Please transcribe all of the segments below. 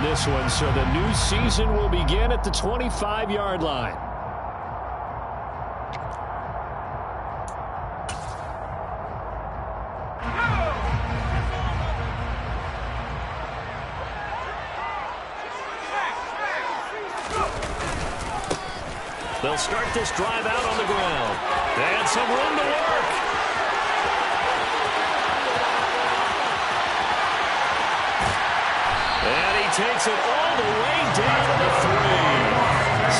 this one, so the new season will begin at the 25-yard line. They'll start this drive out on the ground. And some room to work. And he takes it all the way down to the 3.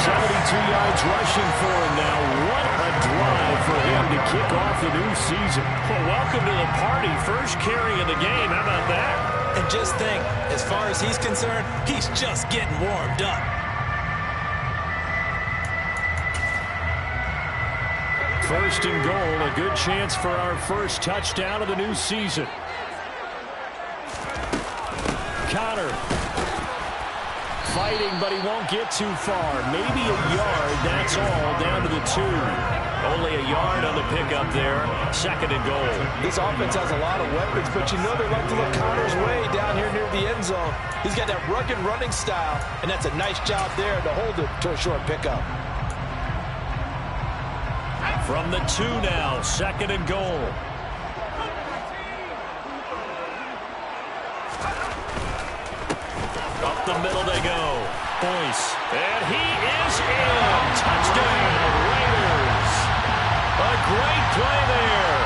72 yards rushing for him now. What a drive for him to kick off the new season. Well, welcome to the party. First carry of the game. How about that? And just think, as far as he's concerned, he's just getting warmed up. First and goal, a good chance for our first touchdown of the new season. Connor fighting, but he won't get too far. Maybe a yard, that's all, down to the 2. Only a yard on the pickup there. Second and goal. This offense has a lot of weapons, but you know they like to look Connor's way down here near the end zone. He's got that rugged running style, and that's a nice job there to hold it to a short pickup. From the 2 now, second and goal. Up the middle they go. Boyce. And he is in. Touchdown, Raiders. A great play there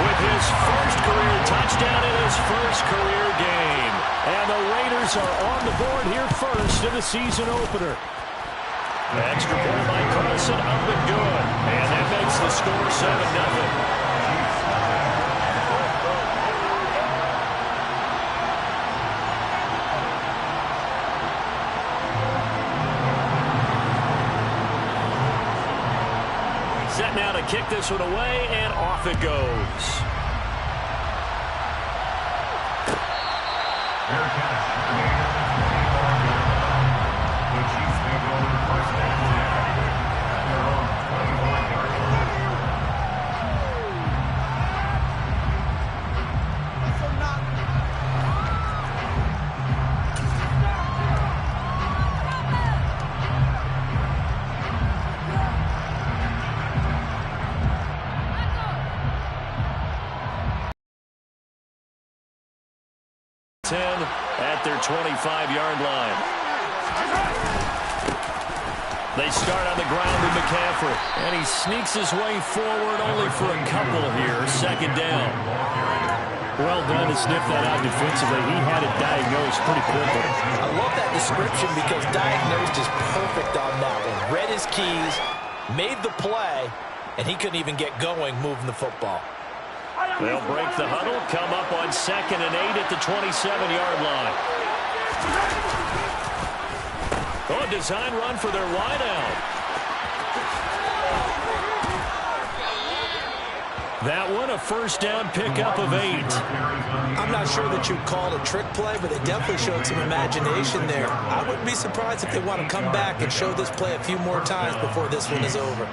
with his first career touchdown in his first career game. And the Raiders are on the board here first in the season opener. Extra point by Carlson, up and good. And that makes the score 7-0. Set now to kick this one away, and off it goes. At their 25-yard line. They start on the ground with McCaffrey. And he sneaks his way forward only for a couple here. Second down. Well done to sniff that out defensively. He had it diagnosed pretty quickly. I love that description because diagnosed is perfect on that one. Read his keys, made the play, and he couldn't even get going moving the football. They'll break the huddle, come up on 2nd and 8 at the 27-yard line. Oh, design run for their wideout. That one, a first down pickup of 8. I'm not sure that you'd call it a trick play, but they definitely showed some imagination there. I wouldn't be surprised if they want to come back and show this play a few more times before this one is over.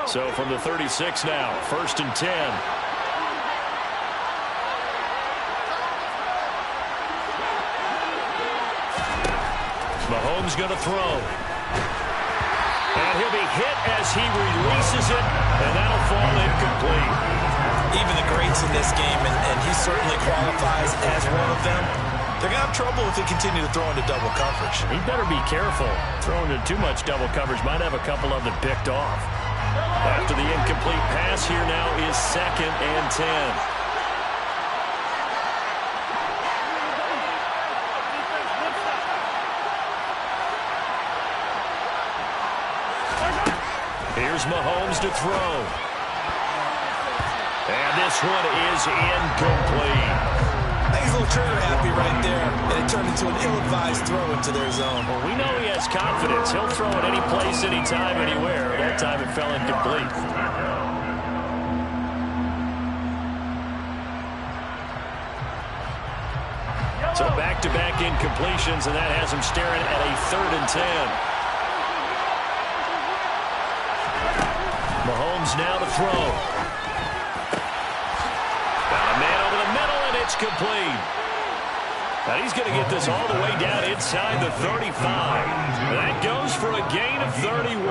So from the 36 now, 1st and 10. Mahomes going to throw. And he'll be hit as he releases it, and that'll fall incomplete. Even the greats in this game, and he certainly qualifies as one of them, they're going to have trouble if they continue to throw into double coverage. He better be careful. Throwing into too much double coverage might have a couple of them picked off. After the incomplete pass, here now is 2nd and 10. Here's Mahomes to throw. And this one is incomplete. He's a little trigger happy right there, and it turned into an ill-advised throw into their zone. Well, we know he has confidence. He'll throw it any place, anytime, anywhere. That time it fell incomplete. So back-to-back incompletions, and that has him staring at a 3rd and 10. Mahomes now to throw. Got a man over complete. Now he's going to get this all the way down inside the 35. That goes for a gain of 31.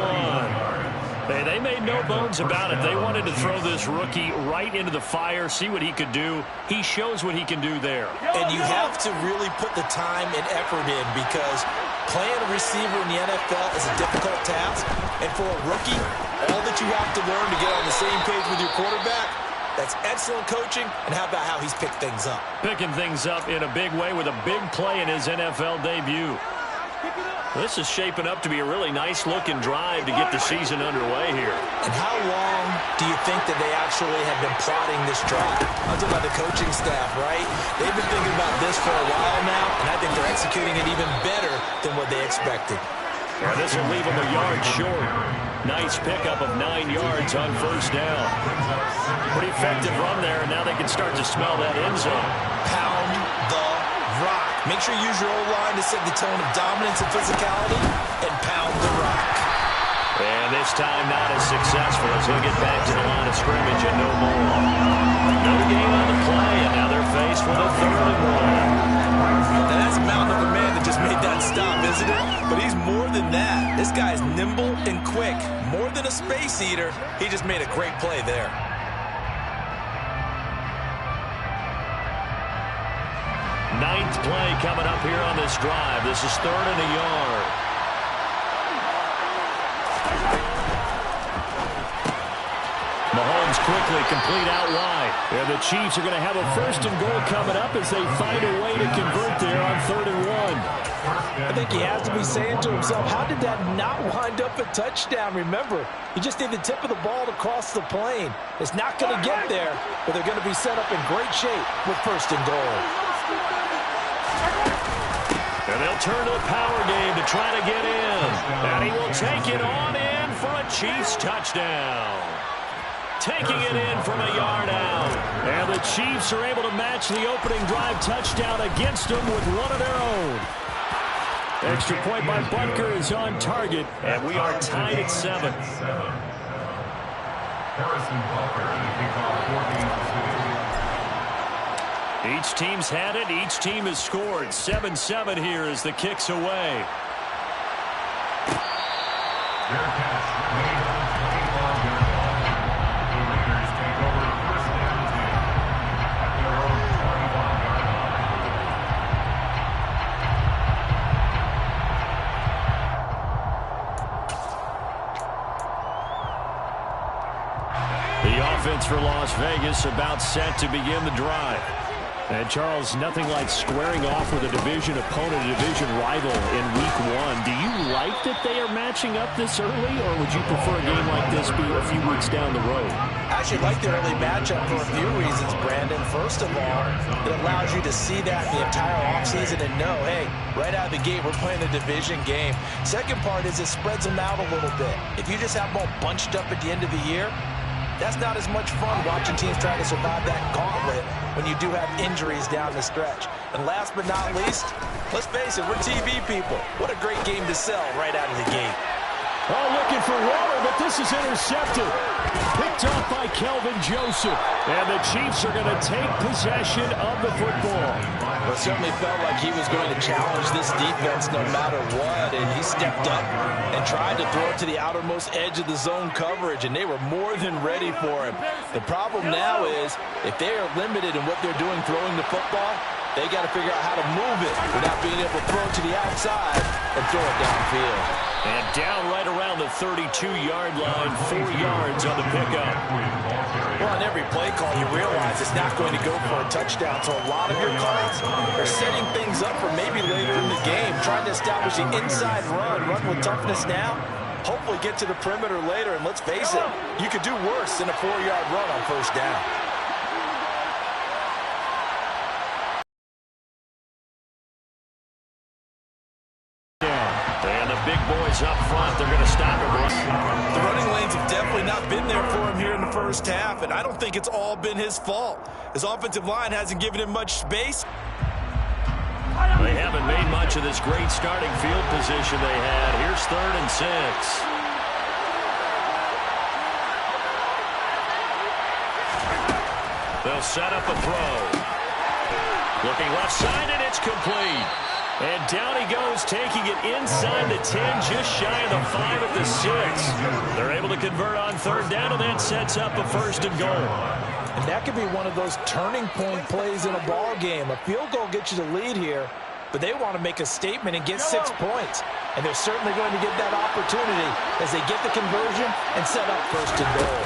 Hey, they made no bones about it. They wanted to throw this rookie right into the fire, see what he could do. He shows what he can do there. And you have to really put the time and effort in, because playing a receiver in the NFL is a difficult task. And for a rookie, all that you have to learn to get on the same page with your quarterback, that's excellent coaching. And how about how he's picked things up? Picking things up in a big way with a big play in his NFL debut. This is shaping up to be a really nice-looking drive to get the season underway here. And how long do you think that they actually have been plotting this drive? I'm talking about the coaching staff, right? They've been thinking about this for a while now, and I think they're executing it even better than what they expected. Yeah, this will leave them a yard short. Nice pickup of 9 yards on first down. Pretty effective run there, and now they can start to smell that end zone. Pound the rock. Make sure you use your O-line to set the tone of dominance and physicality, and pound the rock. And this time not as successful as he'll get back to the line of scrimmage and no more. No gain on the play, and now they're faced with a 3rd and 1. Now that's a mountain of a man that just made that stop, isn't it? But he's more than that. This guy's nimble and quick. More than a space eater, he just made a great play there. Ninth play coming up here on this drive. This is 3rd and a yard. Mahomes quickly complete out wide. And the Chiefs are going to have a 1st and goal coming up as they find a way to convert there on 3rd and 1. I think he has to be saying to himself, how did that not wind up a touchdown? Remember, you just need the tip of the ball to cross the plane. It's not going to get there, but they're going to be set up in great shape with 1st and goal. And they'll turn to the power game to try to get in. And he will take it on in for a Chiefs touchdown. Taking it in from a yard out. And the Chiefs are able to match the opening drive touchdown against them with one of their own. Extra point by Butker is on target, and we are tied at 7. Each team's had it. Each team has scored. 7-7 here as the kick's away. The offense for Las Vegas about set to begin the drive. And, Charles, nothing like squaring off with a division opponent, a division rival in Week 1. Do you like that they are matching up this early, or would you prefer a game like this be a few weeks down the road? I actually like the early matchup for a few reasons, Brandon. First of all, it allows you to see that the entire offseason and know, hey, right out of the gate, we're playing a division game. Second part is it spreads them out a little bit. If you just have them all bunched up at the end of the year, that's not as much fun watching teams try to survive that gauntlet when you do have injuries down the stretch. And last but not least, let's face it, we're TV people. What a great game to sell right out of the gate. Oh, looking for Waller, but this is intercepted. Picked off by Kelvin Joseph. And the Chiefs are going to take possession of the football. Well, it certainly felt like he was going to challenge this defense no matter what, and he stepped up and tried to throw it to the outermost edge of the zone coverage, and they were more than ready for him. The problem now is if they are limited in what they're doing throwing the football, they got to figure out how to move it without being able to throw it to the outside and throw it downfield. And down right around the 32-yard line, 4 yards on the pickup. Well, on every play call, you realize it's not going to go for a touchdown. So a lot of your calls are setting things up for maybe later in the game, trying to establish the inside run with toughness now, hopefully get to the perimeter later. And let's face it, you could do worse than a 4-yard run on first down. Up front, they're going to stop him. The running lanes have definitely not been there for him here in the first half, and I don't think it's all been his fault. His offensive line hasn't given him much space. They haven't made much of this great starting field position they had. Here's 3rd and 6. They'll set up a throw. Looking left side, and it's complete. And down he goes, taking it inside the 10, just shy of the 5 at the 6. They're able to convert on third down, and that sets up a 1st and goal. And that could be one of those turning point plays in a ball game. A field goal gets you the lead here, but they want to make a statement and get 6 points. And they're certainly going to get that opportunity as they get the conversion and set up 1st and goal.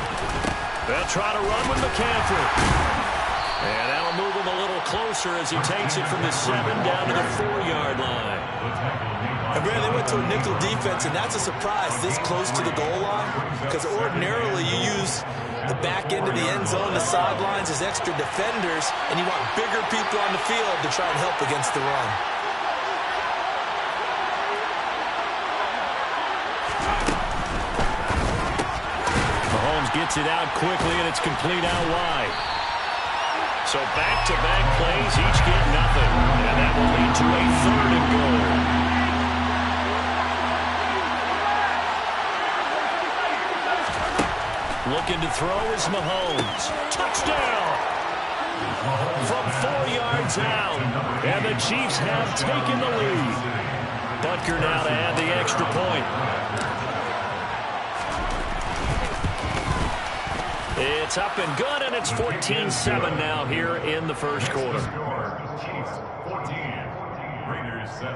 They'll try to run with McCaffrey. And that'll move him a little closer as he takes it from the 7 down to the 4-yard line. And Brandon, they went to a nickel defense, and that's a surprise this close to the goal line, because ordinarily you use the back end of the end zone, the sidelines as extra defenders, and you want bigger people on the field to try and help against the run. Mahomes gets it out quickly, and it's complete out wide. So back-to-back plays, each get nothing. And that will lead to a 3rd and goal. Looking to throw is Mahomes. Touchdown! From 4 yards out. And the Chiefs have taken the lead. Butker now to add the extra point. It's up and good, and it's 14-7 now here in the 1st quarter. Chiefs 14, Raiders 7.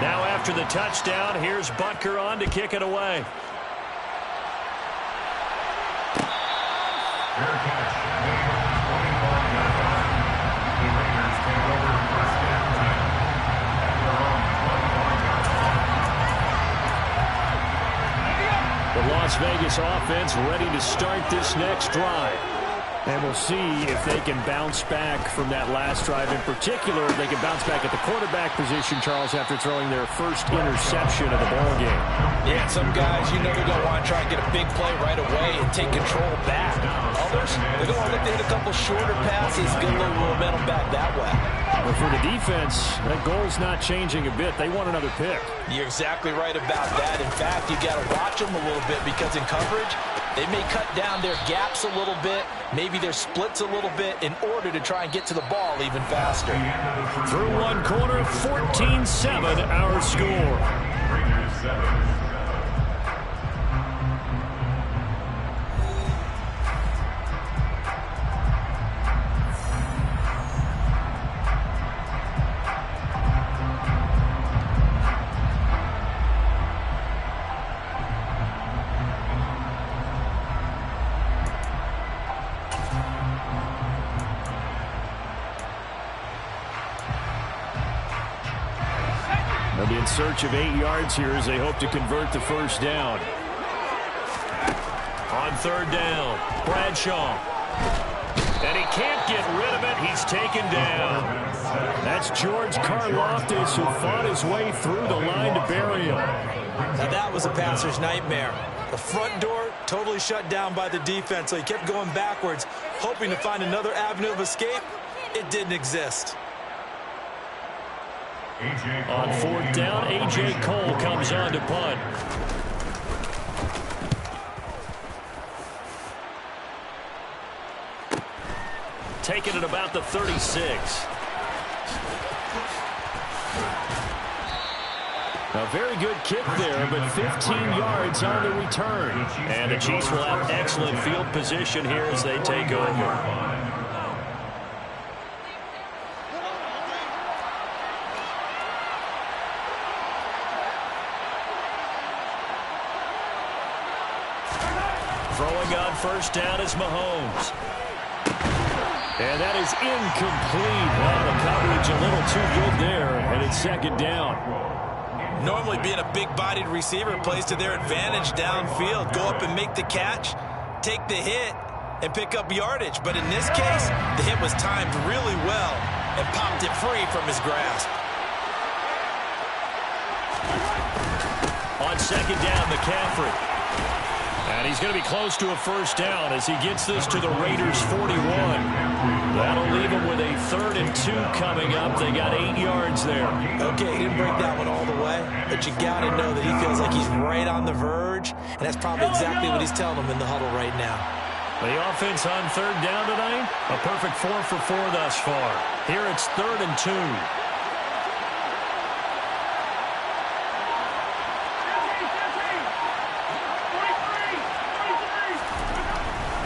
Now after the touchdown, here's Butker on to kick it away. Fair catch. The Raiders take over 1st and 10 at their own 24-yard line. The Las Vegas offense ready to start this next drive. And we'll see if they can bounce back from that last drive. In particular, if they can bounce back at the quarterback position, Charles, after throwing their first interception of the ball game. Yeah, some guys, you know, they're going to want to try and get a big play right away and take control back. Others, they're going to look to hit a couple shorter passes, get a little momentum back that way. But for the defense, that goal's not changing a bit. They want another pick. You're exactly right about that. In fact, you got to watch them a little bit because in coverage, they may cut down their gaps a little bit, maybe their splits a little bit in order to try and get to the ball even faster. Through one quarter, 14-7 our score. Raiders 7. They'll be in search of 8 yards here as they hope to convert the first down. On third down, Bradshaw. And he can't get rid of it. He's taken down. That's George Karlaftis, who fought his way through the line to bury him. Now that was a passer's nightmare. The front door totally shut down by the defense, so he kept going backwards, hoping to find another avenue of escape. It didn't exist. On fourth down, A.J. Cole comes on to punt. Taking it about the 36. A very good kick there, but 15 yards on the return. And the Chiefs will have excellent field position here as they take over. Throwing on first down is Mahomes. And that is incomplete. Well, the coverage a little too good there, and it's second down. Normally being a big-bodied receiver plays to their advantage downfield. Go up and make the catch, take the hit, and pick up yardage. But in this case, the hit was timed really well and popped it free from his grasp. On second down, McCaffrey. And he's going to be close to a first down as he gets this to the Raiders' 41. That'll leave him with a 3rd and 2 coming up. They got 8 yards there. Okay, he didn't break that one all the way, but you got to know that he feels like he's right on the verge, and that's probably exactly what he's telling them in the huddle right now. The offense on third down tonight, a perfect 4 for 4 thus far. Here it's 3rd and 2.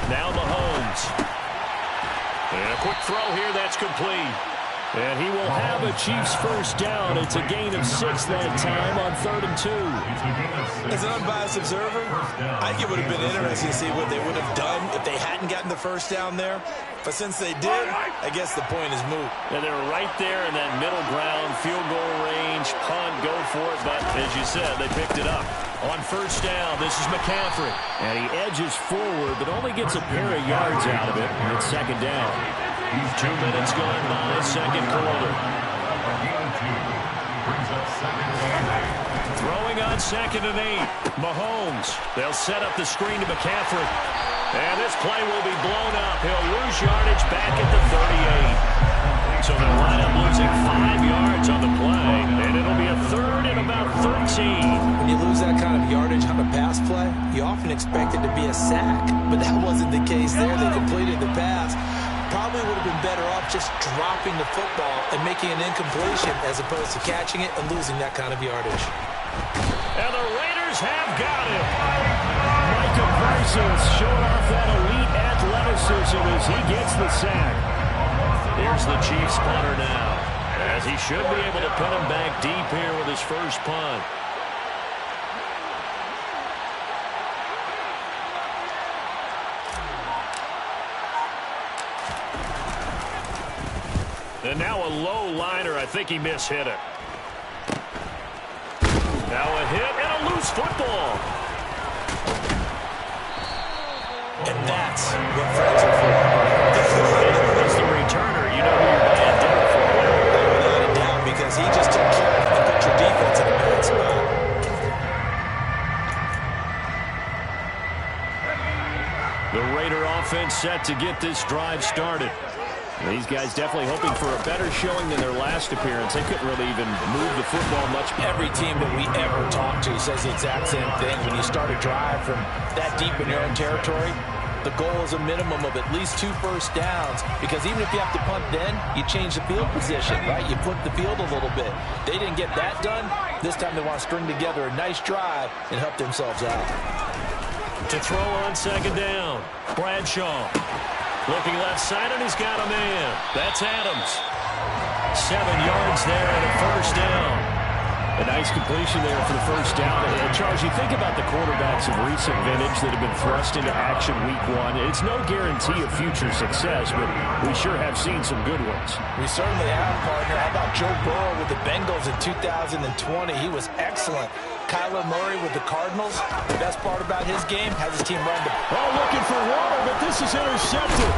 Now Mahomes. And a quick throw here that's complete. And he will have a Chiefs first down. It's a gain of 6 that time on 3rd and 2. As an unbiased observer, I think it would have been interesting to see what they would have done if they hadn't gotten the first down there. But since they did, I guess the point is moot. And they were right there in that middle ground, field goal range, punt, go for it. But as you said, they picked it up. On first down, this is McCaffrey. And he edges forward, but only gets a pair of yards out of it. And it's 2nd down. 2 minutes gone by, 2nd quarter. Throwing on 2nd and 8. Mahomes. They'll set up the screen to McCaffrey. And this play will be blown up. He'll lose yardage back at the 38. So they'll wind up losing 5 yards on the play. And it'll be a 3rd and about 13. When you lose that kind of yardage on a pass play, you often expect it to be a sack. But that wasn't the case there. They completed the pass. Probably would have been better off just dropping the football and making an incompletion as opposed to catching it and losing that kind of yardage. And the Raiders have got him. Micah Parsons showing off that elite athleticism as he gets the sack. Here's the Chiefs punter now, as he should be able to put him back deep here with his first punt. And now a low liner. I think he mishit it. Now a hit and a loose football. And that's what friends are for. As the returner, you know who you're buying dinner for. Without a doubt, because he just took care of it and put your defense in a bad spot. The Raider offense set to get this drive started. These guys definitely hoping for a better showing than their last appearance. They couldn't really even move the football much. Every team that we ever talk to says the exact same thing. When you start a drive from that deep in your own territory, the goal is a minimum of at least 2 first downs, because even if you have to punt then, you change the field position, right? You flip the field a little bit. They didn't get that done. This time they want to string together a nice drive and help themselves out. To throw on 2nd down, Bradshaw. Looking left side, and he's got a man. That's Adams. 7 yards there and a first down. A nice completion there for the first down. And Charles, you think about the quarterbacks of recent vintage that have been thrust into action week 1. It's no guarantee of future success, but we sure have seen some good ones. We certainly have, partner. How about Joe Burrow with the Bengals in 2020? He was excellent. Kyler Murray with the Cardinals. The best part about his game, has his team run the... Oh, looking for water, but this is intercepted.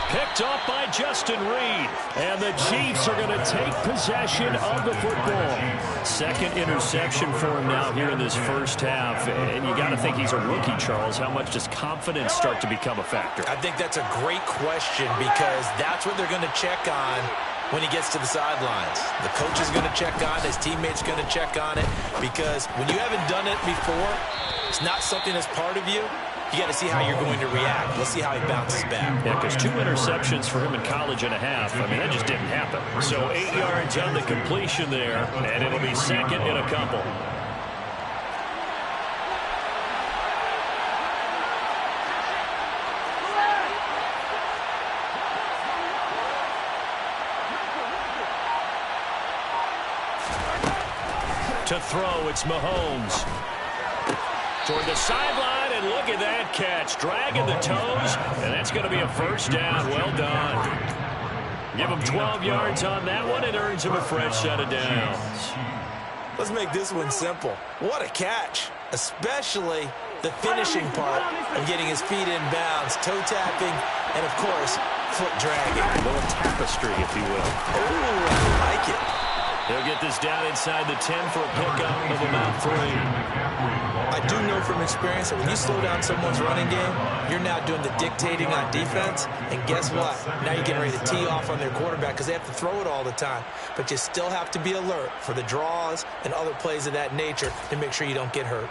Picked off by Justin Reed. And the Chiefs are going to take possession of the football. 2nd interception for him now here in this first half. And you got to think he's a rookie, Charles. How much does confidence start to become a factor? I think that's a great question, because that's what they're going to check on when he gets to the sidelines. The coach is going to check on it. His teammates are going to check on it, because when you haven't done it before, it's not something that's part of you. You got to see how you're going to react. Let's see how he bounces back. Yeah, because 2 interceptions for him in college and a half. I mean, that just didn't happen. So 8 yards on the completion there, and it'll be 2nd and a couple. To throw, it's Mahomes. Toward the sideline, and look at that catch. Dragging the toes, and that's going to be a first down. Well done. Give him 12 yards on that one. It earns him a fresh set of downs. Let's make this one simple. What a catch, especially the finishing part of getting his feet in bounds, toe tapping, and, of course, foot dragging. A little tapestry, if you will. Ooh, I like it. He'll get this down inside the 10 for a pickup of about 3. I do know from experience that when you slow down someone's running game, you're now doing the dictating on defense. And guess what? Now you're getting ready to tee off on their quarterback, because they have to throw it all the time. But you still have to be alert for the draws and other plays of that nature to make sure you don't get hurt.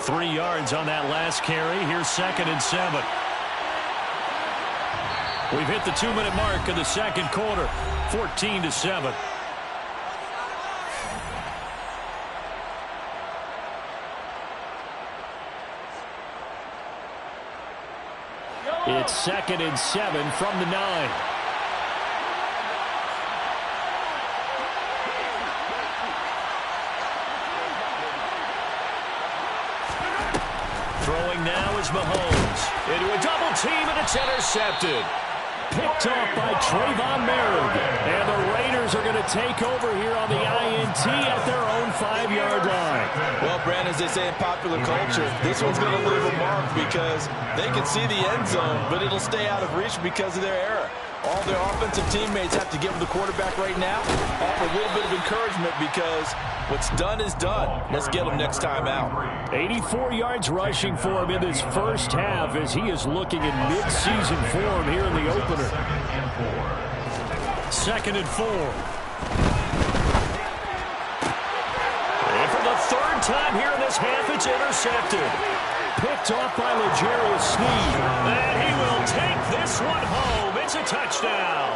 3 yards on that last carry. Here's 2nd and 7. We've hit the 2-minute mark of the second quarter. 14-7. It's 2nd and 7 from the 9. Throwing now is Mahomes. Into a double team, and it's intercepted. Picked off by Trayvon Merritt. And the Raiders are going to take over here on the INT at their own 5-yard line. Well, Brandon, as they say in popular culture, this one's going to leave a mark because they can see the end zone, but it'll stay out of reach because of their error. All their offensive teammates have to give the quarterback right now offer a little bit of encouragement because what's done is done. Let's get him next time out. 84 yards rushing for him in this first half as he is looking in mid-season form here in the opener. 2nd and 4. And for the 3rd time here in this half, it's intercepted. Picked off by L'Jarius Sneed. And he will take this one home. It's a touchdown.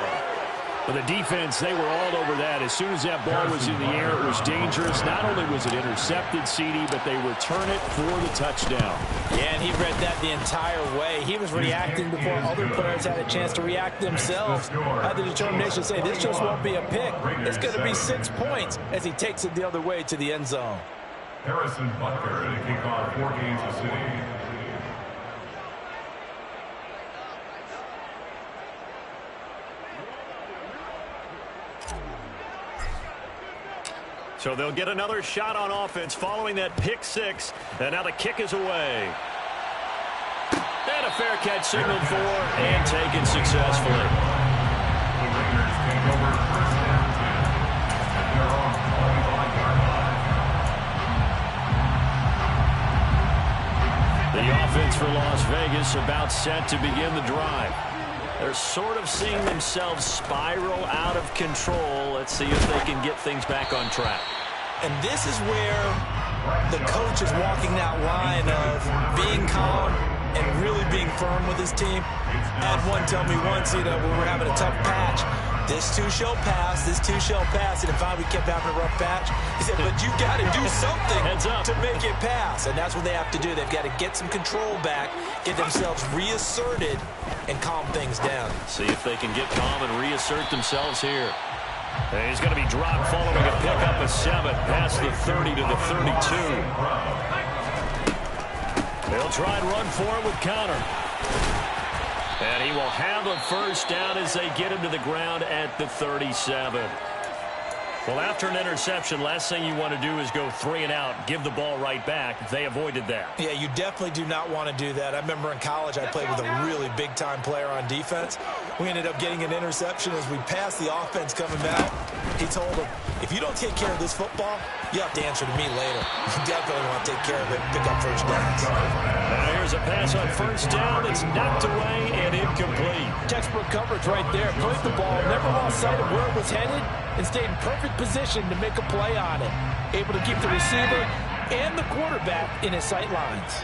For the defense, they were all over that. As soon as that ball was in the air, it was dangerous. Not only was it intercepted, CD, but they return it for the touchdown. Yeah, and he read that the entire way. He was reacting before other players had a chance to react themselves. Had the determination to say, this just won't be a pick. It's going to be 6 points as he takes it the other way to the end zone. Harrison Butker to kick off for Kansas City. So they'll get another shot on offense following that pick 6. And now the kick is away. And a fair catch signaled for and taken successfully. The Raiders take over 1st and 10 at their own 25-yard line. The offense for Las Vegas about set to begin the drive. They're sort of seeing themselves spiral out of control. Let's see if they can get things back on track. And this is where the coach is walking that line of being calm and really being firm with his team. I had one tell me once, when we're having a tough patch, this too shall pass, this too shall pass. And if we kept having a rough patch, he said, but you got to do something to make it pass. And that's what they have to do. They've got to get some control back, get themselves reasserted, and calm things down. See if they can get calm and reassert themselves here. And he's going to be dropped following a pickup of 7 past the 30 to the 32. They'll try and run for it with Connor. And he will have a first down as they get him to the ground at the 37. Well, after an interception, last thing you want to do is go 3 and out, give the ball right back. They avoided that. Yeah, you definitely do not want to do that. I remember in college I played with a really big-time player on defense. We ended up getting an interception as we passed the offense coming back. He told him, if you don't take care of this football, you have to answer to me later. You definitely want to take care of it, pick up first downs. Now here's a pass on first down. It's knocked away and incomplete. Textbook coverage right there. Played the ball, never lost sight of where it was headed, and stayed in perfect position to make a play on it. Able to keep the receiver and the quarterback in his sight lines.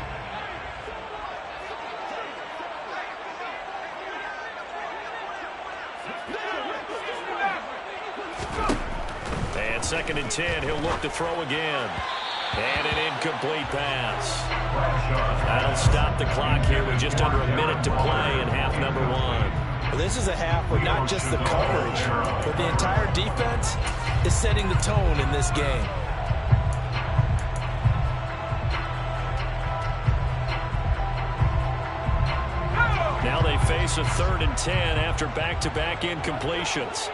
And 2nd and 10, he'll look to throw again. And an incomplete pass. That'll stop the clock here with just under a minute to play in half number 1. Well, this is a half where not just the coverage, but the entire defense is setting the tone in this game. Now they face a 3rd and 10 after back-to-back incompletions.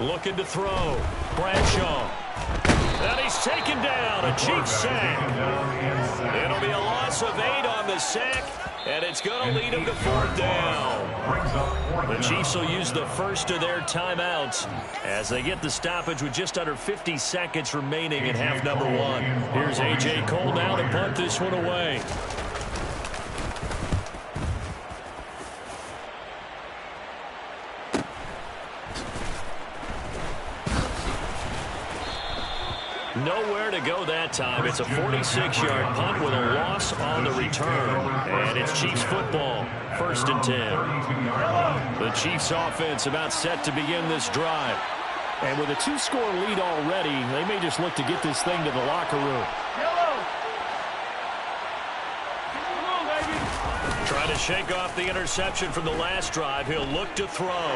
Looking to throw. Bradshaw. And he's taken down. A Chiefs sack. It'll be a loss of 8 on the sack, and it's going to lead him to 4th down. The Chiefs will use the first of their timeouts as they get the stoppage with just under 50 seconds remaining in half number 1. Here's A.J. Cole now to punt this one away. Nowhere to go that time. It's a 46-yard punt with a loss on the return. And it's Chiefs football, 1st and 10. The Chiefs offense about set to begin this drive. And with a 2-score lead already, they may just look to get this thing to the locker room. Trying to shake off the interception from the last drive. He'll look to throw.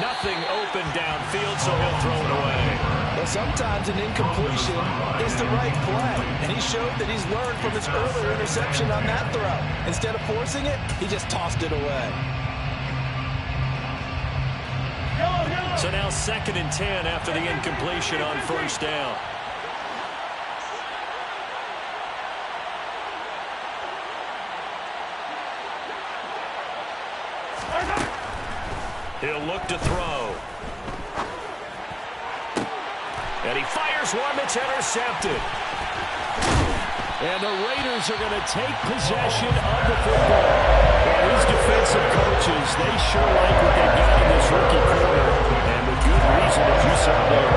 Nothing open downfield, so he'll throw it away. Well, sometimes an incompletion is the right play, and he showed that he's learned from his earlier interception on that throw. Instead of forcing it, he just tossed it away. So now 2nd and 10 after the incompletion on 1st down. He'll look to throw. And he fires one that's intercepted. And the Raiders are going to take possession of the football. And these defensive coaches, they sure like what they've got in this rookie corner. And with good reason, as you saw there.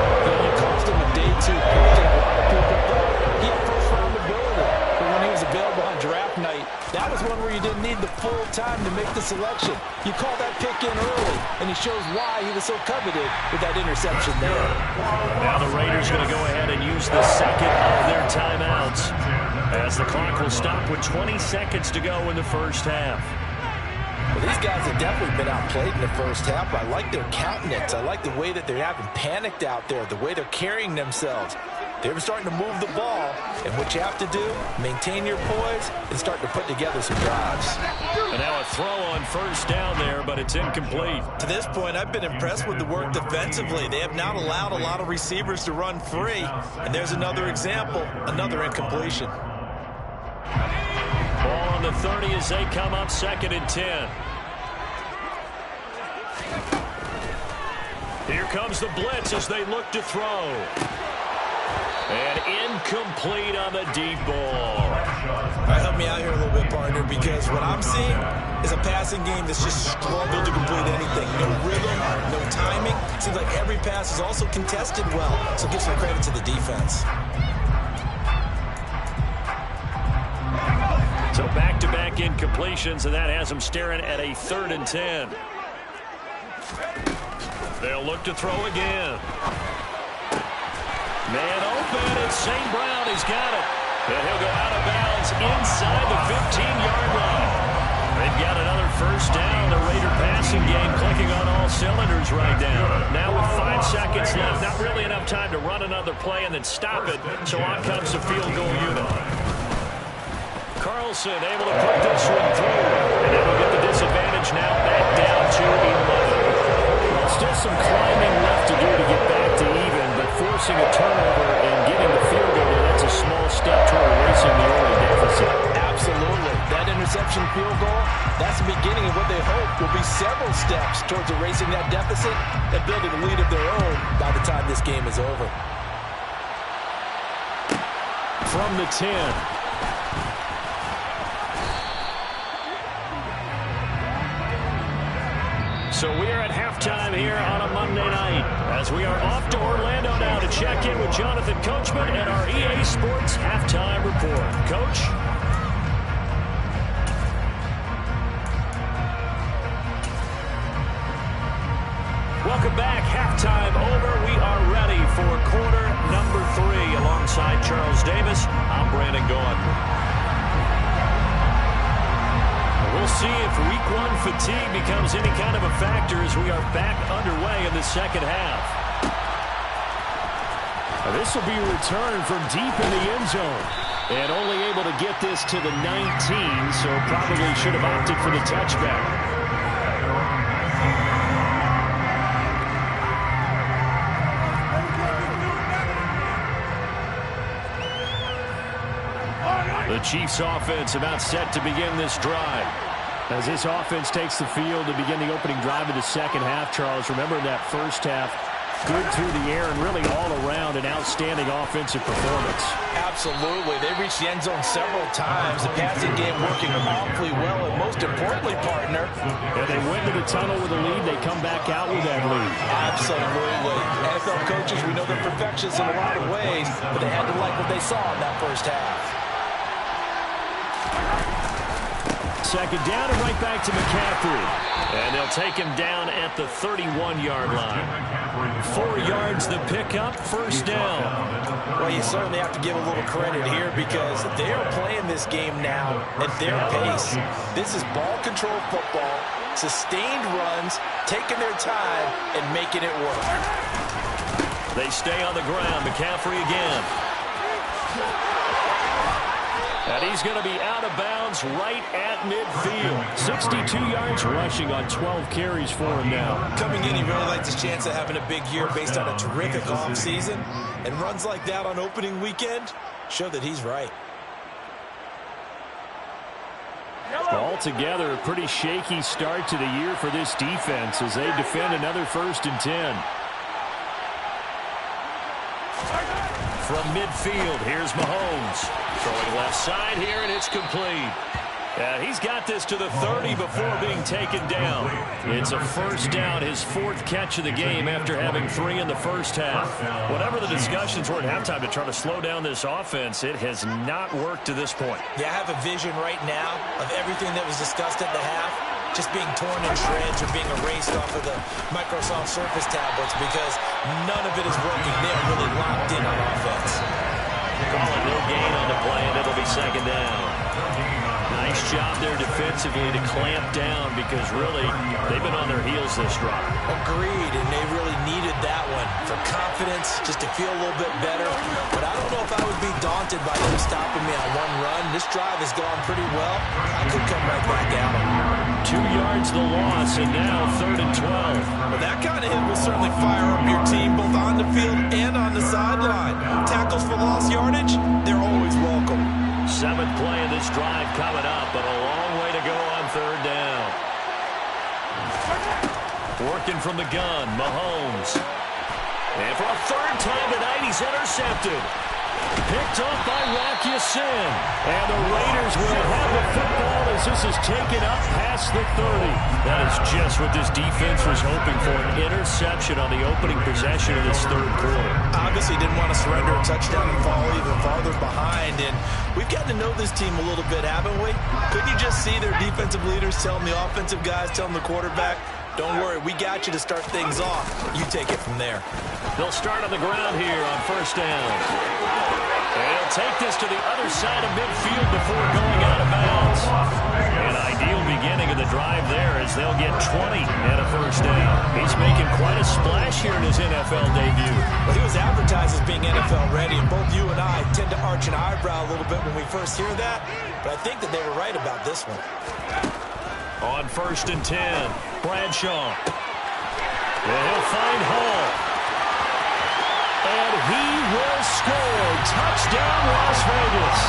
It cost him a day 2 pick, and a lot of people thought he had first-round ability. But when he was available on draft night, that was one where you didn't need the full time to make the selection. You call that pick in early, and he shows why he was so coveted with that interception there. Now the Raiders going to go ahead and use the second of their timeouts, as the clock will stop with 20 seconds to go in the first half. Well, these guys have definitely been outplayed in the first half. I like their countenance. I like the way that they haven't panicked out there, the way they're carrying themselves. They're starting to move the ball, and what you have to do, maintain your poise and start to put together some drives. And now a throw on 1st down there, but it's incomplete. To this point, I've been impressed with the work defensively. They have not allowed a lot of receivers to run free, and there's another example, another incompletion. Ball on the 30 as they come up 2nd and 10. Here comes the blitz as they look to throw. And incomplete on the deep ball. All right, help me out here a little bit, partner, because what I'm seeing is a passing game that's just struggled to complete anything. No rhythm, no timing. Seems like every pass is also contested well, so give some credit to the defense. So back-to-back incompletions, and that has them staring at a 3rd and 10. They'll look to throw again. Man open, it's St. Brown. He's got it. And he'll go out of bounds inside the 15-yard line. They've got another 1st down. The Raider passing game clicking on all cylinders right now. Now with 5 seconds left, not really enough time to run another play and then stop it. So on comes the field goal unit. Carlson able to put this one through. And they will get the disadvantage now back down to 11. Well, still some climbing left to do to get back to even, but forcing a turnover and getting the field goal, that's a small step toward erasing the early deficit. Absolutely. That interception field goal, that's the beginning of what they hope will be several steps towards erasing that deficit and building a lead of their own by the time this game is over. From the 10. So we are at halftime here on a Monday night as we are off to Orlando now to check in with Jonathan Coachman and our EA Sports Halftime Report. Coach? Welcome back. Halftime over. We are ready for quarter number 3 alongside Charles Davis. I'm Brandon Gaudin. We'll see if week 1 fatigue becomes any kind of a factor as we are back underway in the second half. This will be a return from deep in the end zone. And only able to get this to the 19, so probably should have opted for the touchback. The Chiefs offense about set to begin this drive. As this offense takes the field to begin the opening drive of the second half, Charles, remember in that first half, good through the air and really all around an outstanding offensive performance. Absolutely. They reached the end zone several times. The passing game working awfully well, and most importantly, partner. And they went to the tunnel with a lead. They come back out with that lead. Absolutely. NFL coaches, we know they're perfectionists in a lot of ways, but they had to like what they saw in that first half. Second down and right back to McCaffrey. And they'll take him down at the 31-yard line. 4 yards the pickup, first down. Well, you certainly have to give a little credit here because they're playing this game now at their pace. This is ball control football, sustained runs, taking their time, and making it work. They stay on the ground. McCaffrey again. And he's going to be out of bounds right at midfield. 62 yards rushing on 12 carries for him now. Coming in, he really likes his chance of having a big year based on a terrific offseason. And runs like that on opening weekend show that he's right. Altogether, a pretty shaky start to the year for this defense as they defend another 1st and 10. From midfield, here's Mahomes. Throwing left side here, and it's complete. He's got this to the 30 before being taken down. It's a first down, his 4th catch of the game after having 3 in the first half. Whatever the discussions were at halftime to try to slow down this offense, it has not worked to this point. Yeah, I have a vision right now of everything that was discussed at the half just being torn in shreds or being erased off of the Microsoft Surface tablets because none of it is working. They're really locked in on offense. Calling no gain on the play, and it'll be second down. Nice job there defensively to clamp down because really they've been on their heels this drive. Agreed, and they really needed that one for confidence, just to feel a little bit better. But I don't know if I would be daunted by them stopping me on one run. This drive has gone pretty well. I could come right back at them. 2 yards the loss, and now 3rd and 12. Well, that kind of hit will certainly fire up your team both on the field and on the sideline. Tackles for lost yardage, they're always welcome. 7th play of this drive coming up, but a long way to go on 3rd down. Working from the gun, Mahomes. And for a 3rd time tonight, he's intercepted. Picked up by Rock Ya-Sin. And the Raiders will have the football as this is taken up past the 30. That is just what this defense was hoping for, an interception on the opening possession of this 3rd quarter. Obviously didn't want to surrender a touchdown and fall even farther behind. And we've gotten to know this team a little bit, haven't we? Couldn't you just see their defensive leaders telling the offensive guys, telling the quarterback, don't worry, we got you to start things off. You take it from there. They'll start on the ground here on 1st down. And he'll take this to the other side of midfield before going out of bounds. An ideal beginning of the drive there as they'll get 20 and a 1st down. He's making quite a splash here in his NFL debut. Well, he was advertised as being NFL ready, and both you and I tend to arch an eyebrow a little bit when we first hear that. But I think that they were right about this one. On 1st and 10, Bradshaw. And he'll find Hall. And he will score. Touchdown, Las Vegas.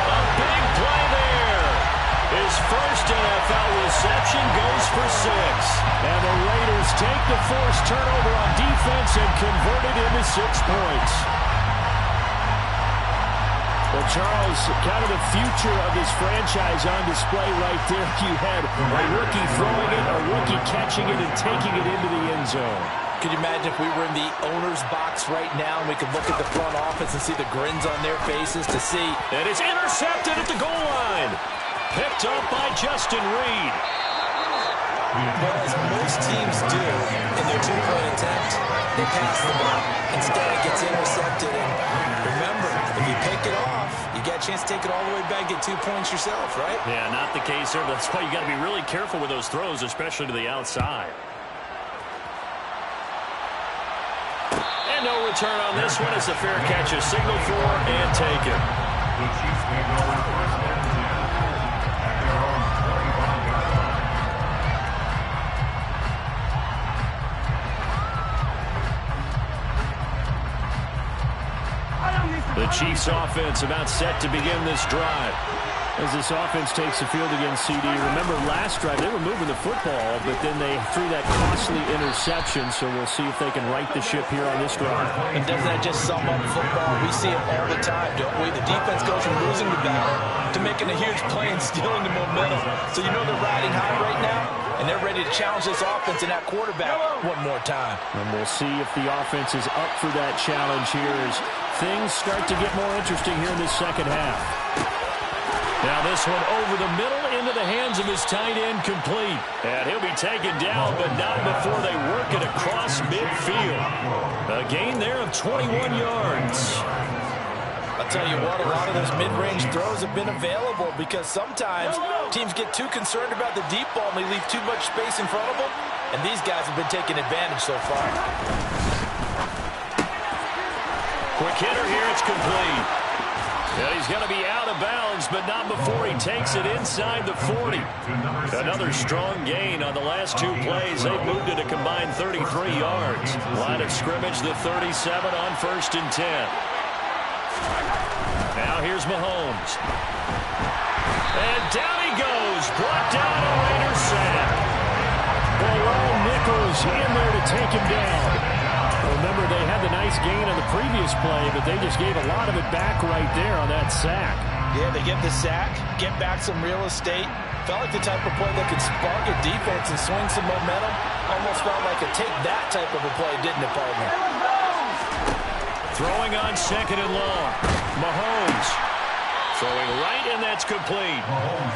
A big play there. His first NFL reception goes for 6. And the Raiders take the forced turnover on defense and convert it into 6 points. Well, Charles, kind of the future of this franchise on display right there. You had a rookie throwing it, a rookie catching it, and taking it into the end zone. Could you imagine if we were in the owner's box right now and we could look at the front office and see the grins on their faces to see. And it's intercepted at the goal line. Picked up by Justin Reed. Well, as most teams do in their 2-point attempt, they pass the ball. Instead, it gets intercepted. And remember, if you pick it off, you got a chance to take it all the way back, get 2 points yourself, right? Yeah, not the case there. That's why you got to be really careful with those throws, especially to the outside. And no return on this one. It's a fair catch, a signal for and taken. The Chiefs may go with 1st and 10 at their own 45 yard line. The Chiefs offense about set to begin this drive. As this offense takes the field against CD. Remember last drive, they were moving the football, but then they threw that costly interception, so we'll see if they can right the ship here on this drive. And doesn't that just sum up football? We see it all the time, don't we? The defense goes from losing the battle to making a huge play and stealing the momentum. So you know they're riding high right now, and they're ready to challenge this offense and that quarterback one more time. And we'll see if the offense is up for that challenge here as things start to get more interesting here in this second half. Now this one over the middle into the hands of his tight end, complete. And he'll be taken down, but not before they work it across midfield. A gain there of 21 yards. I'll tell you what, a lot of those mid-range throws have been available because sometimes teams get too concerned about the deep ball and they leave too much space in front of them, and these guys have been taking advantage so far. Quick hitter here, it's complete. Yeah, he's going to be out of bounds, but not before he takes it inside the 40. Another strong gain on the last two plays. They've moved it a combined 33 yards. Line of scrimmage, the 37 on 1st and 10. Now here's Mahomes. And down he goes. Brought down a Raider sack. Well, Nichols in there to take him down. Remember, they had the nice gain on the previous play, but they just gave a lot of it back right there on that sack. Yeah, they get the sack, get back some real estate. Felt like the type of play that could spark a defense and swing some momentum. Almost felt like a take that type of a play, didn't it, partner? Throwing on 2nd and long. Mahomes throwing right, and that's complete.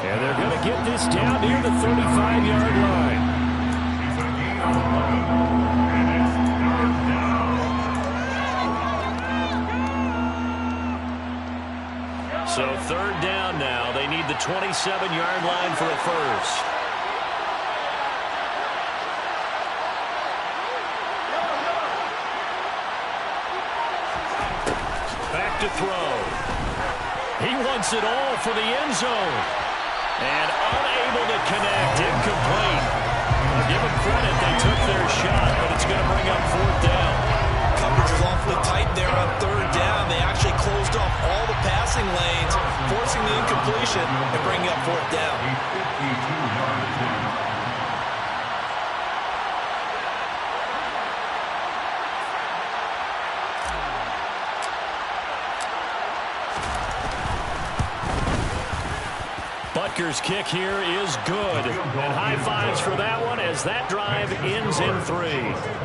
And they're going to get this down near the 35-yard line. So 3rd down now. They need the 27-yard line for a first. Back to throw. He wants it all for the end zone. And unable to connect. Incomplete. I'll give them credit. They took their shot, but it's going to bring up 4th down. Coverage was awfully tight there on 3rd down. They actually closed off all the passing lanes, forcing the incompletion and bringing up 4th down. Butker's kick here is good. And high fives for that one as that drive ends in 3.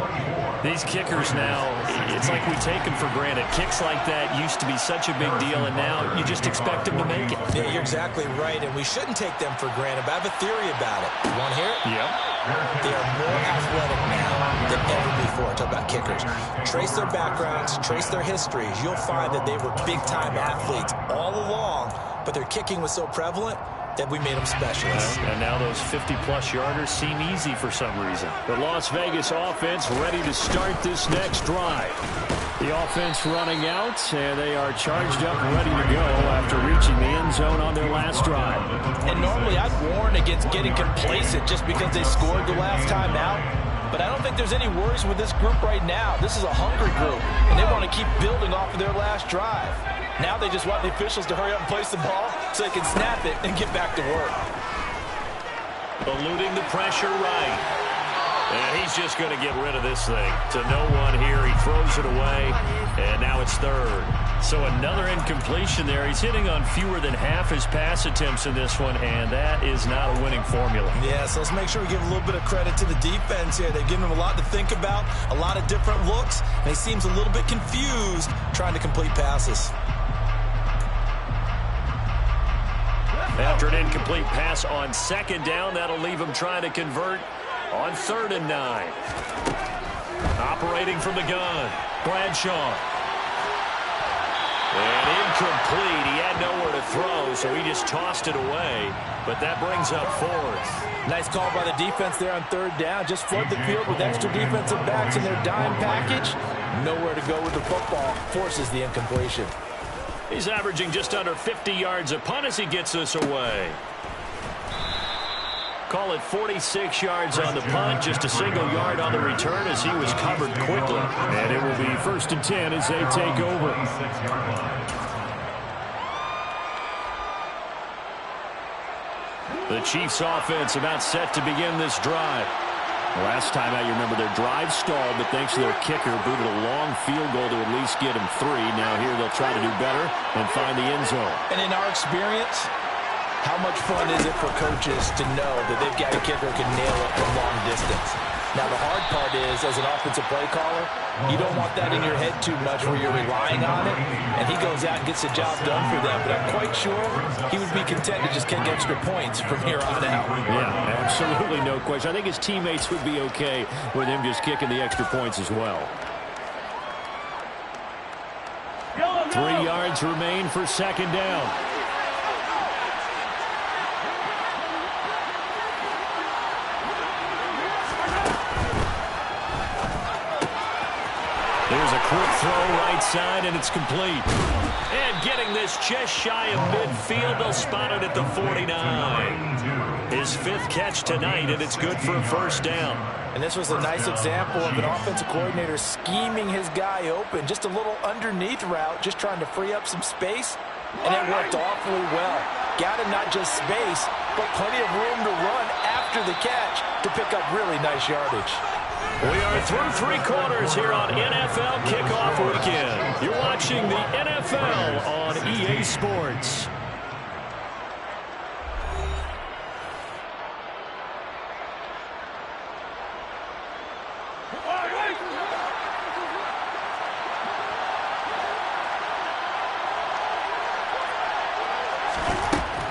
These kickers now, it's like we take them for granted. Kicks like that used to be such a big deal, and now you just expect them to make it. Yeah, you're exactly right, and we shouldn't take them for granted, but I have a theory about it. You want to hear it? Yep. They are more athletic now than ever before. Talk about kickers. Trace their backgrounds, trace their histories. You'll find that they were big-time athletes all along, but their kicking was so prevalent that we made them specialists. And now those 50-plus yarders seem easy for some reason. The Las Vegas offense ready to start this next drive. The offense running out, and they are charged up and ready to go after reaching the end zone on their last drive. And normally I'd warn against getting complacent just because they scored the last time out. But I don't think there's any worries with this group right now. This is a hungry group, and they want to keep building off of their last drive. Now they just want the officials to hurry up and place the ball so they can snap it and get back to work. Eluding the pressure right. And he's just going to get rid of this thing. To no one here. He throws it away, and now it's 3rd. So another incompletion there. He's hitting on fewer than half his pass attempts in this one, and that is not a winning formula. Yeah, so let's make sure we give a little bit of credit to the defense here. They've given him a lot to think about, a lot of different looks, and he seems a little bit confused trying to complete passes. After an incomplete pass on 2nd down, that'll leave him trying to convert on 3rd and 9. Operating from the gun, Bradshaw. And incomplete. He had nowhere to throw, so he just tossed it away. But that brings up 4th. Nice call by the defense there on 3rd down. Just flood the field with extra defensive backs in their dime package. Nowhere to go with the football. Forces the incompletion. He's averaging just under 50 yards a punt as he gets this away. Call it 46 yards on the punt, just a single yard on the return as he was covered quickly. And it will be 1st and 10 as they take over. The Chiefs offense about set to begin this drive. Last time out, you remember their drive stalled, but thanks to their kicker, booted a long field goal to at least get them 3. Now here they'll try to do better and find the end zone. And in our experience, how much fun is it for coaches to know that they've got a kicker who can nail it from long distance? Now, the hard part is, as an offensive play caller, you don't want that in your head too much where you're relying on it, and he goes out and gets the job done for them. But I'm quite sure he would be content to just kick extra points from here on out. Yeah, absolutely no question. I think his teammates would be okay with him just kicking the extra points as well. 3 yards remain for second down. There's a quick throw right side, and it's complete. And getting this just shy of midfield, they'll spot it at the 49. His 5th catch tonight, and it's good for a first down. And this was a nice example of an offensive coordinator scheming his guy open. Just a little underneath route, just trying to free up some space, and it worked awfully well. Got him not just space, but plenty of room to run after the catch to pick up really nice yardage. We are through 3 quarters here on NFL Kickoff Weekend. You're watching the NFL on EA Sports.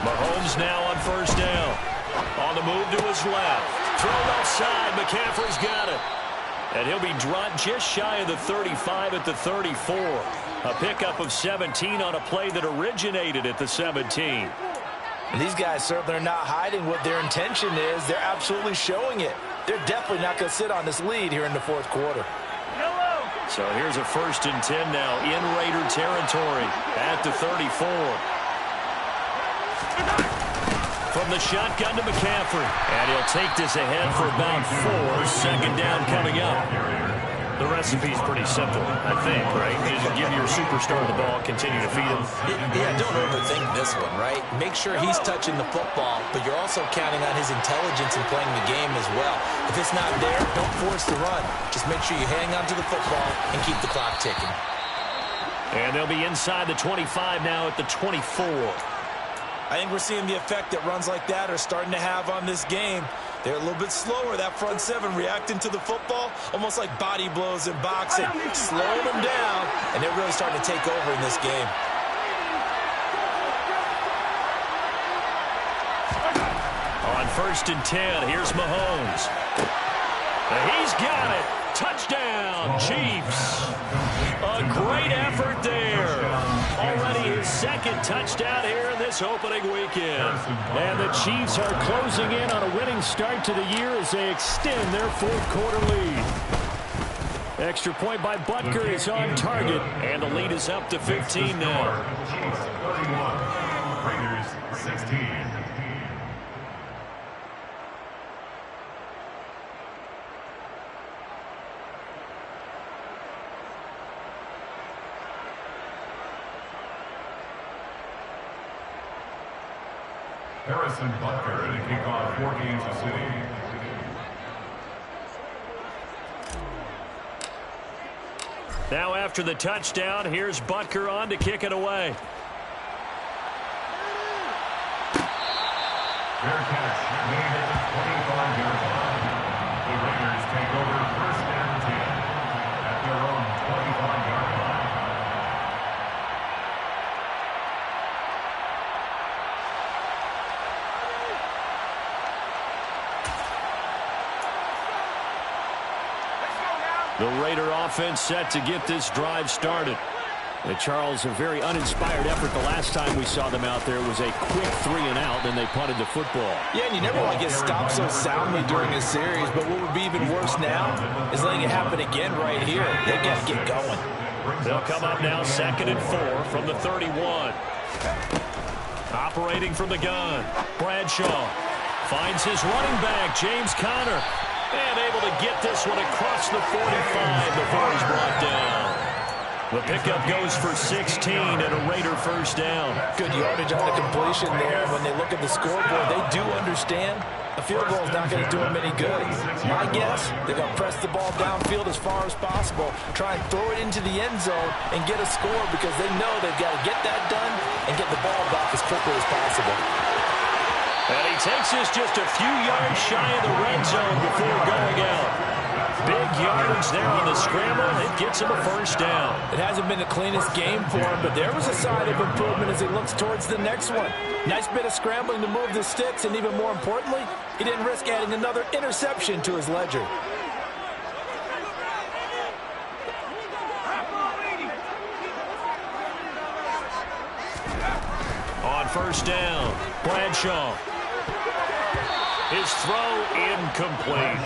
Mahomes now on first down. On the move to his left. Throw left side. McCaffrey's got it. And he'll be dropped just shy of the 35 at the 34. A pickup of 17 on a play that originated at the 17. And these guys certainly are not hiding what their intention is. They're absolutely showing it. They're definitely not going to sit on this lead here in the 4th quarter. So here's a 1st and 10 now in Raider territory at the 34. From the shotgun to McCaffrey. And he'll take this ahead for about 4. Second down coming up. The recipe's pretty simple, I think, right? You just give your superstar the ball, continue to feed him. Yeah, don't overthink this one, right? Make sure he's touching the football, but you're also counting on his intelligence in playing the game as well. If it's not there, don't force the run. Just make sure you hang on to the football and keep the clock ticking. And they'll be inside the 25 now at the 24. I think we're seeing the effect that runs like that are starting to have on this game. They're a little bit slower, that front 7, reacting to the football, almost like body blows in boxing, slowing them down, and they're really starting to take over in this game. On 1st and 10, here's Mahomes. And he's got it. Touchdown, Chiefs. A great effort there. Already his 2nd touchdown here in this opening weekend. And the Chiefs are closing in on a winning start to the year as they extend their 4th quarter lead. Extra point by Butker is on target. And the lead is up to 15 now. Chiefs 31, Raiders 16. Harrison Butker to kick off for Kansas City. Now after the touchdown, here's Butker on to kick it away. Fair catch made at the 25-yard line. The Raiders take over 1st and 10 at their own 25-yard line. The Raider offense set to get this drive started. Charles, a very uninspired effort the last time we saw them out there. It was a quick 3 and out, then they punted the football. Yeah, and you never want to get stopped so soundly during a series, but what would be even worse now is letting it happen again right here. They've got to get going. They'll come up now 2nd and 4 from the 31. Operating from the gun, Bradshaw finds his running back, James Conner. And able to get this one across the 45 before he's brought down. The pickup goes for 16 and a Raider first down. Good yardage on the completion there. When they look at the scoreboard, they do understand a field goal is not going to do them any good. My guess, they're going to press the ball downfield as far as possible, try and throw it into the end zone and get a score because they know they've got to get that done and get the ball back as quickly as possible. And he takes us just a few yards shy of the red zone before going out. Big yardage there on the scramble. It gets him a first down. It hasn't been the cleanest game for him, but there was a sign of improvement as he looks towards the next one. Nice bit of scrambling to move the sticks, and even more importantly, he didn't risk adding another interception to his ledger. On first down, Bradshaw. His throw incomplete.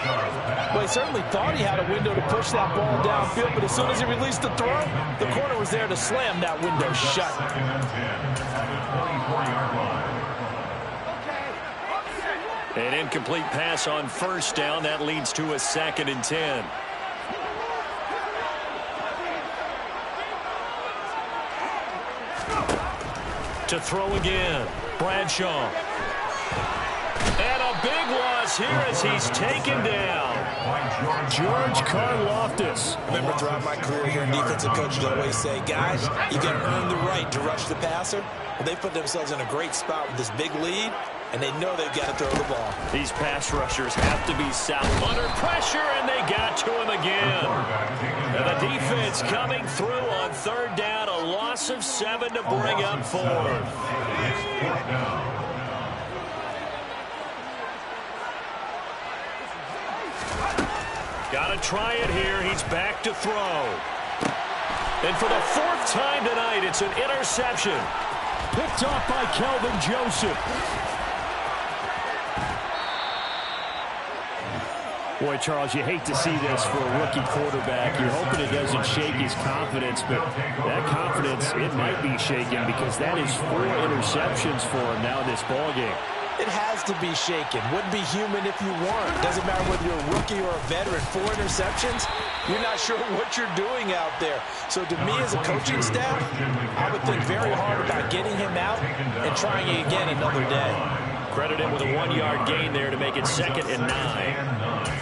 Well, he certainly thought he had a window to push that ball downfield, but as soon as he released the throw, the corner was there to slam that window shut. An incomplete pass on first down. That leads to a 2nd and 10. To throw again, Bradshaw. And a big loss here as he's taken down. George Karlaftis. Remember, throughout my career here in defensive coaching, I always say, guys, you got to earn the right to rush the passer. Well, they put themselves in a great spot with this big lead, and they know they've got to throw the ball. These pass rushers have to be sound. Under pressure, and they got to him again. And the defense coming through on 3rd down. A loss of 7 to bring up 4th. Got to try it here. He's back to throw. And for the 4th time tonight, it's an interception. Picked off by Kelvin Joseph. Boy, Charles, you hate to see this for a rookie quarterback. You're hoping it doesn't shake his confidence, but that confidence, it might be shaken because that is 4 interceptions for him now this ballgame. It has to be shaken. Wouldn't be human if you weren't. Doesn't matter whether you're a rookie or a veteran. 4 interceptions, you're not sure what you're doing out there. So to me as a coaching staff, I would think very hard about getting him out and trying it again another day. Credit him with a 1-yard gain there to make it 2nd and 9.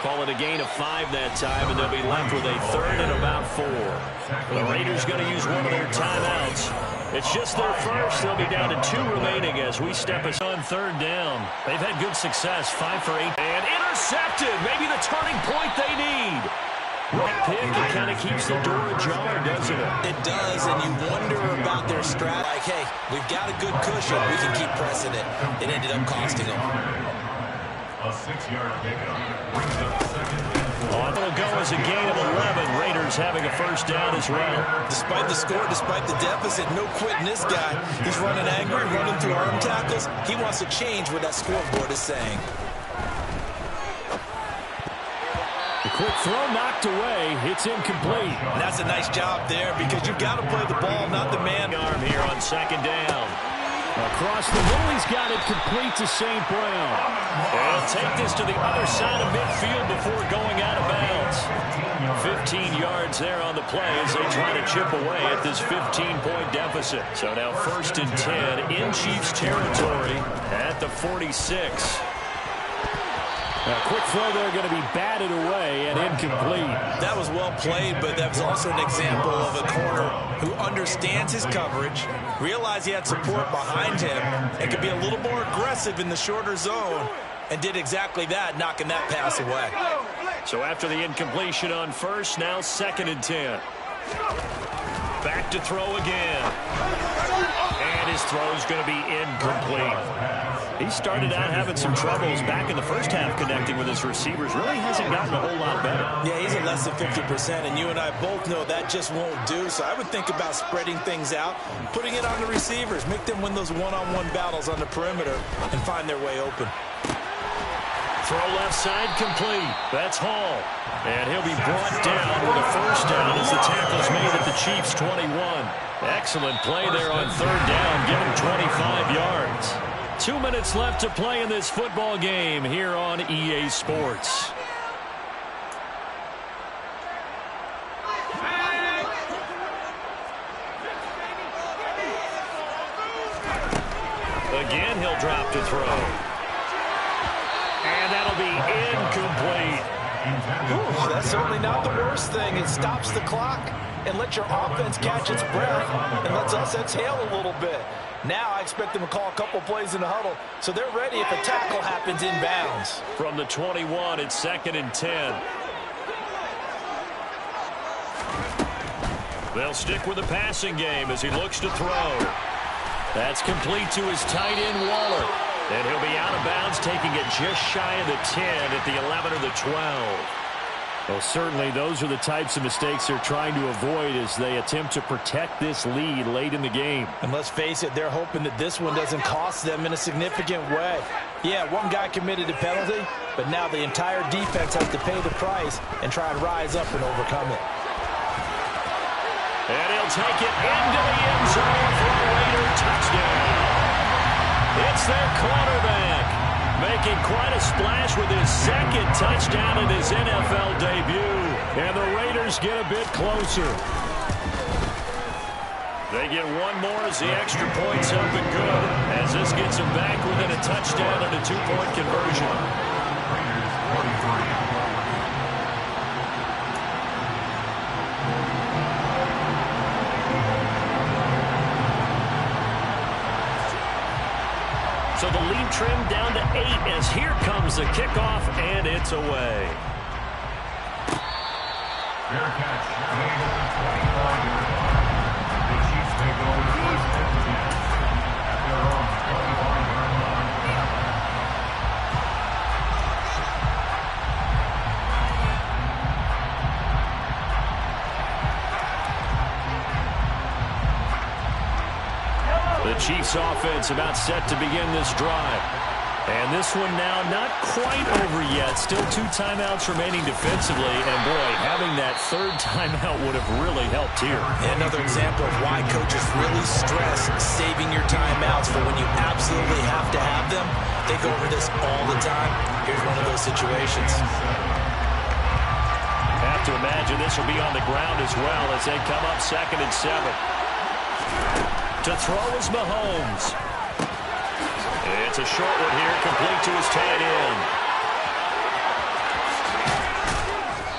Call it a gain of 5 that time, and they'll be left with a 3rd and about 4. The Raiders going to use one of their timeouts. It's just their first. They'll be down to 2 remaining as we step us on 3rd down. They've had good success, 5 for 8. And intercepted, maybe the turning point they need. That pick, it kind of keeps the door ajar, doesn't it? It does, and you wonder about their strat. Like, hey, we've got a good cushion. We can keep pressing it. It ended up costing them. A 6-yard pickup brings up 2nd and 4. It'll go as a gain of 11. Raiders having a first down as well. Despite the score, despite the deficit, no quitting this guy. He's running angry, running through arm tackles. He wants to change what that scoreboard is saying. The quick throw knocked away. It's incomplete. And that's a nice job there because you've got to play the ball, not the man. Arm here on 2nd down. Across the middle, he's got it complete to St. Brown. They'll take this to the other side of midfield before going out of bounds. 15 yards there on the play as they try to chip away at this 15-point deficit. So now 1st and 10 in Chiefs territory at the 46. A quick throw there going to be batted away and incomplete. That was well played, but that was also an example of a corner who understands his coverage, realized he had support behind him, and could be a little more aggressive in the shorter zone, and did exactly that, knocking that pass away. So after the incompletion on 1st, now 2nd and 10. Back to throw again. And his throw's going to be incomplete. He started out having some troubles back in the first half connecting with his receivers. Really hasn't gotten a whole lot better. Yeah, he's at less than 50%, and you and I both know that just won't do. So I would think about spreading things out, putting it on the receivers, make them win those one-on-one battles on the perimeter, and find their way open. Throw left side complete. That's Hall. And he'll be brought down with a first down as the tackle's made at the Chiefs' 21. Excellent play there on third down, giving 25 yards. 2 minutes left to play in this football game here on EA Sports. Again, he'll drop to throw. And that'll be incomplete. Ooh, that's certainly not the worst thing. It stops the clock and lets your offense catch its breath and lets us exhale a little bit. Now I expect them to call a couple plays in the huddle so they're ready if a tackle happens inbounds. From the 21, it's 2nd and 10. They'll stick with the passing game as he looks to throw. That's complete to his tight end, Waller. And he'll be out of bounds, taking it just shy of the 10 at the 11 or the 12. Well, certainly those are the types of mistakes they're trying to avoid as they attempt to protect this lead late in the game. And let's face it, they're hoping that this one doesn't cost them in a significant way. Yeah, one guy committed a penalty, but now the entire defense has to pay the price and try and rise up and overcome it. And he'll take it into the end zone for a Raider touchdown. It's their quarterback, making quite a splash with his second touchdown in his NFL debut. And the Raiders get a bit closer. They get one more as the extra point's up and good, as this gets them back within a touchdown and a 2-point conversion. Raiders 43. So the lead trimmed down to 8 as here comes the kickoff, and it's away. Fair catch made at the 25-yard line. The Chiefs take over first and 10 at their own 25-yard line. The Chiefs offense about set to begin this drive. And this one now not quite over yet. Still 2 timeouts remaining defensively. And boy, having that third timeout would have really helped here. Another example of why coaches really stress saving your timeouts for when you absolutely have to have them. They go over this all the time. Here's one of those situations. Have to imagine this will be on the ground as well as they come up 2nd and 7. To throw is Mahomes. It's a short one here, complete to his tight end.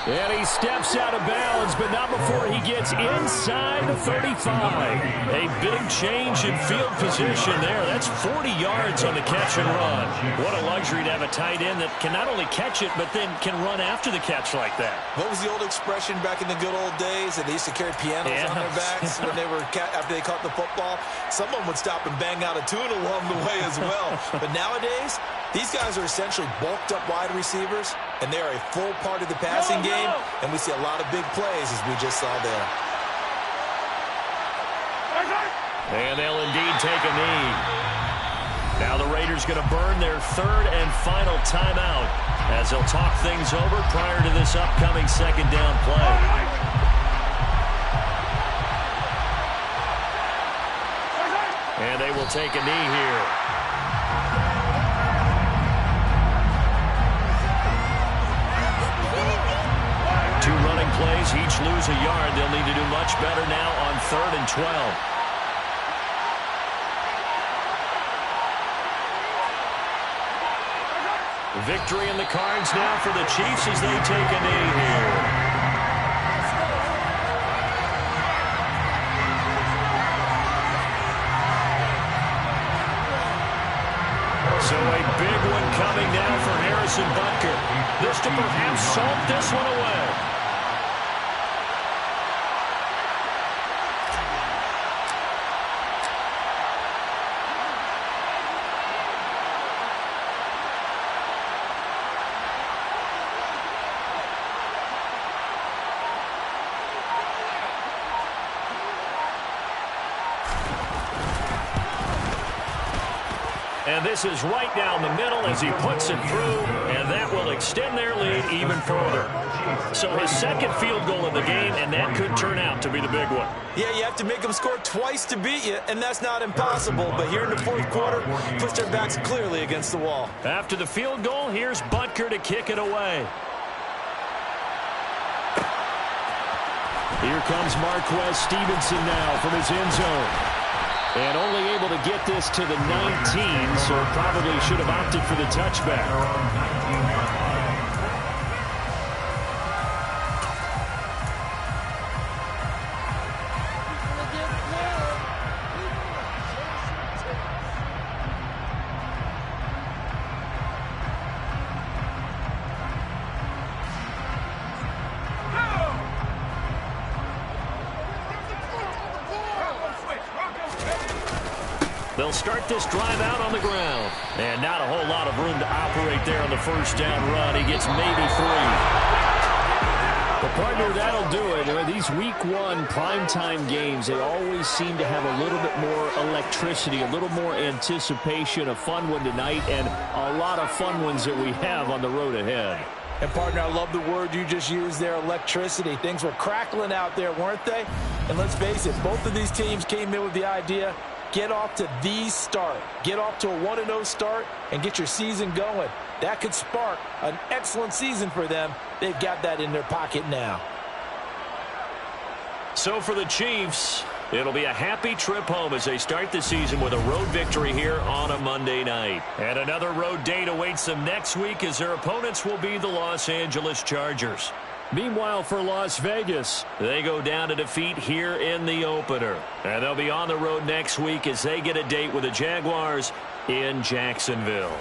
And he steps out of bounds, but not before he gets inside the 35. A big change in field position there. That's 40 yards on the catch and run. What a luxury to have a tight end that can not only catch it, but then can run after the catch like that. What was the old expression back in the good old days? That they used to carry pianos on their backs when they were after they caught the football. Someone would stop and bang out a tune along the way as well. But nowadays, these guys are essentially bulked up wide receivers, and they are a full part of the passing game, and we see a lot of big plays as we just saw there. And they'll indeed take a knee. Now the Raiders going to burn their 3rd and final timeout as they'll talk things over prior to this upcoming 2nd down play. And they will take a knee here. Plays each lose a yard. They'll need to do much better now on 3rd and 12. Victory in the cards now for the Chiefs as they take a knee here. So a big one coming now for Harrison Butker. This to perhaps salt this one away. And this is right down the middle as he puts it through, and that will extend their lead even further. So his second field goal of the game, and that could turn out to be the big one. Yeah, you have to make them score twice to beat you, and that's not impossible. But here in the fourth quarter, push their backs clearly against the wall. After the field goal, here's Butker to kick it away. Here comes Marquez Stevenson now from his end zone. And only able to get this to the 19, so probably should have opted for the touchback. They'll start this drive out on the ground. And not a whole lot of room to operate there on the first down run. He gets maybe 3. Well, partner, that'll do it. These week one primetime games, they always seem to have a little bit more electricity, a little more anticipation. A fun one tonight, and a lot of fun ones that we have on the road ahead. And, partner, I love the word you just used there, electricity. Things were crackling out there, weren't they? And let's face it, both of these teams came in with the idea, get off to the start. Get off to a 1-0 start and get your season going. That could spark an excellent season for them. They've got that in their pocket now. So for the Chiefs, it'll be a happy trip home as they start the season with a road victory here on a Monday night. And another road date awaits them next week as their opponents will be the Los Angeles Chargers. Meanwhile, for Las Vegas, they go down to defeat here in the opener. And they'll be on the road next week as they get a date with the Jaguars in Jacksonville.